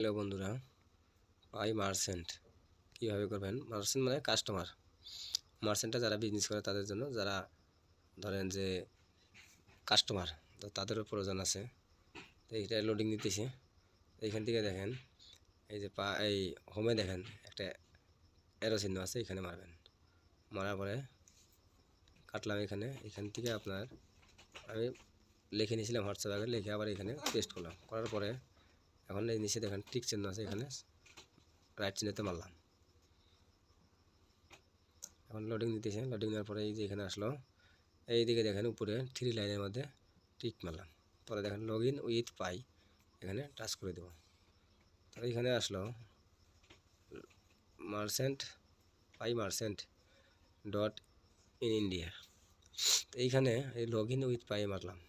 Hello বন্ধুরা, পাই merchant কীভাবে করবেন? মার্চেন্ট মানে কাস্টমার। মার্চেন্টটা যারা বিজনেস করে তাদের জন্য, যারা ধরেন যে কাস্টমার, তো তাদেরও প্রয়োজন আছে। তো এইটা লোডিং নিতেছে। এইখান থেকে দেখেন, এই যে এই হোমে দেখেন একটা অ্যারো চিহ্ন আছে, এখানে মারবেন। মারার পরে কাটলাম এখান থেকে আপনার আমি লিখে নিয়েছিলাম হোয়াটসঅ্যাপ আগে, লিখে আবার এখানে পেস্ট করলাম। করার পরে এখন এই নিচে দেখেন টিক চিহ্ন আছে, এখানে রাইট চিহ্নতে মারলাম। এখন লোডিং দিতেছে। লোডিং দেওয়ার পরে এই যে এখানে আসলো, এইদিকে দেখেন উপরে 3 লাইনের মধ্যে টিক মারলাম। পরে দেখেন লগ ইন উইথ পাই, এখানে টাচ করে দেবো। তাহলে এখানে আসলো merchant, pi merchant dot in India. তো এইখানে এই লগ ইন উইথ পাই মারলাম।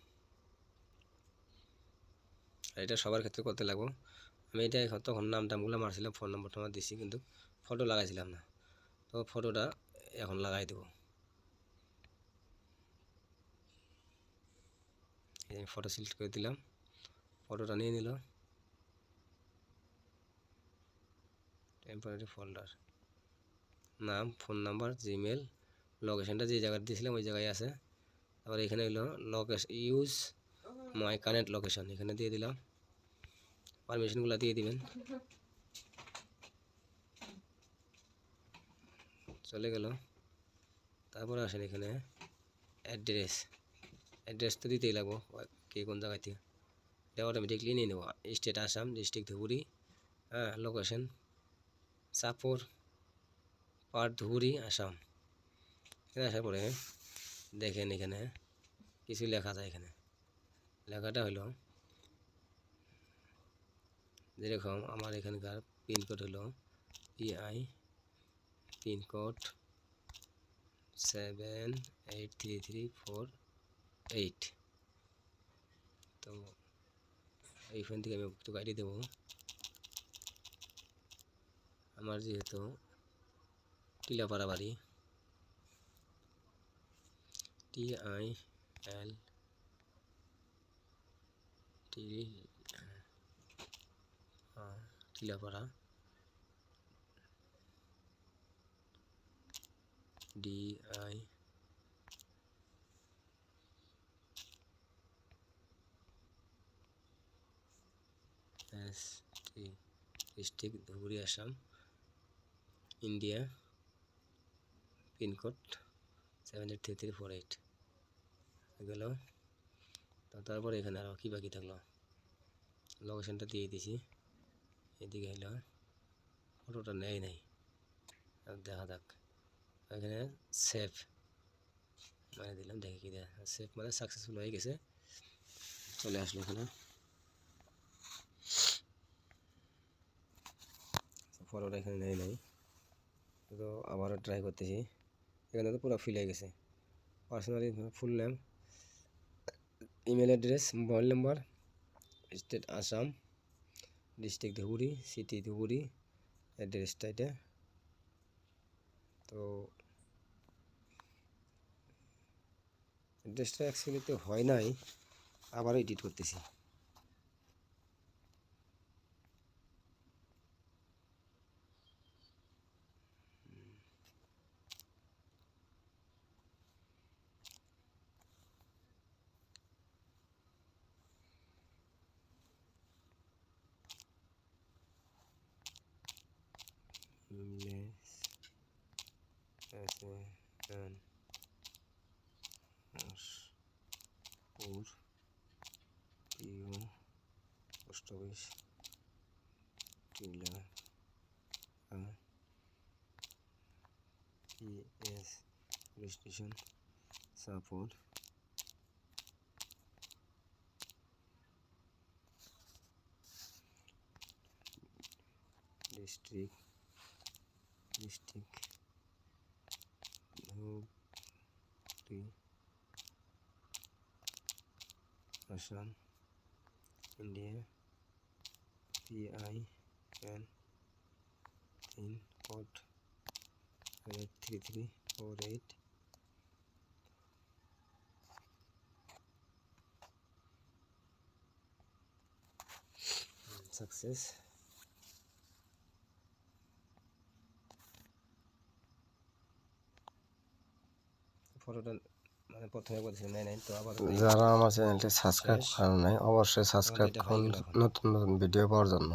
এটা সবার ক্ষেত্রে করতে লাগবো। আমি এটা তখন নাম টামগুলো মারছিলাম, ফোন নম্বরটা আমার দিচ্ছি, কিন্তু ফটো লাগাইছিলাম না। তো ফটোটা এখন লাগাই দেবো। এই ফটো সিলেক্ট করে দিলাম, ফটোটা নিয়ে নিল। টেম্পোরারি ফোল্ডার, নাম, ফোন নাম্বার, জিমেল, লোকেশনটা যে জায়গায় দিয়েছিলাম ওই জায়গায় আছে। তারপর এখানে হলো location, use my current location, এখানে দিয়ে দিলাম। পারমিশনগুলো দিয়ে দিবেন। চলে গেল। তারপরে আসেন এখানে অ্যাড্রেস, অ্যাড্রেস তো দিতেই লাগবো, কে কোন জায়গায় থেকে। এটা অটোমেটিকলি নিয়ে নেবো। স্টেট আসাম, ডিস্ট্রিক্ট ধুবুরি, হ্যাঁ, লোকেশন চাঁদপুর, পার্ট ধুবুরি, আসাম। এখানে আসার পরে দেখেন এখানে কিছু লেখা যায়। এখানে লেখাটা হলো যেরকম আমার এখানকার পিনকোড হলো পিআই পিনকোড 783348। তো এইখান থেকে আমি একটু গাড়ি দেবো। আমার যেহেতু টিলাপাড়া বাড়ি, Tilapara DI district Dhubri, Assam, India, pincode 783348 গেল। তো তারপরে এখানে আরও কী বাকি থাকলো, লোকেশনটা দিয়ে দিয়েছি। এদিকে হলো ফটোটা নেয় নাই, দেখা যাক। এখানে সেভ মানে দিলাম, দেখে কি দেয়। সেভ মানে সাকসেসফুল হয়ে গেছে, চলে আসলো এখানে। ফটোটা এখানে নেয় নাই, তো আবারও ট্রাই করতেছি। এখানে তো পুরো ফিল হয়ে গেছে। Personally full name, email address, mobile number, state Assam, district Dhubri, city Dhubri, অ্যাড্রেসটা এটা। তো অ্যাড্রেসটা অ্যাকচুয়ালি তো হয় নাই, আবারও এডিট করতেছি। Post office, PS police station, support, district Dhubri, Assam, India, PIN pincode 3348। Success. ফটোটা মানে প্রথমে বলছি নেয় নাই, তো আবার যারা আমার চ্যানেলটি সাবস্ক্রাইব শেষ। করেন নাই অবশ্যই সাবস্ক্রাইব এটা করুন হয়ে গেল এখন। নতুন নতুন ভিডিও পাওয়ার জন্য।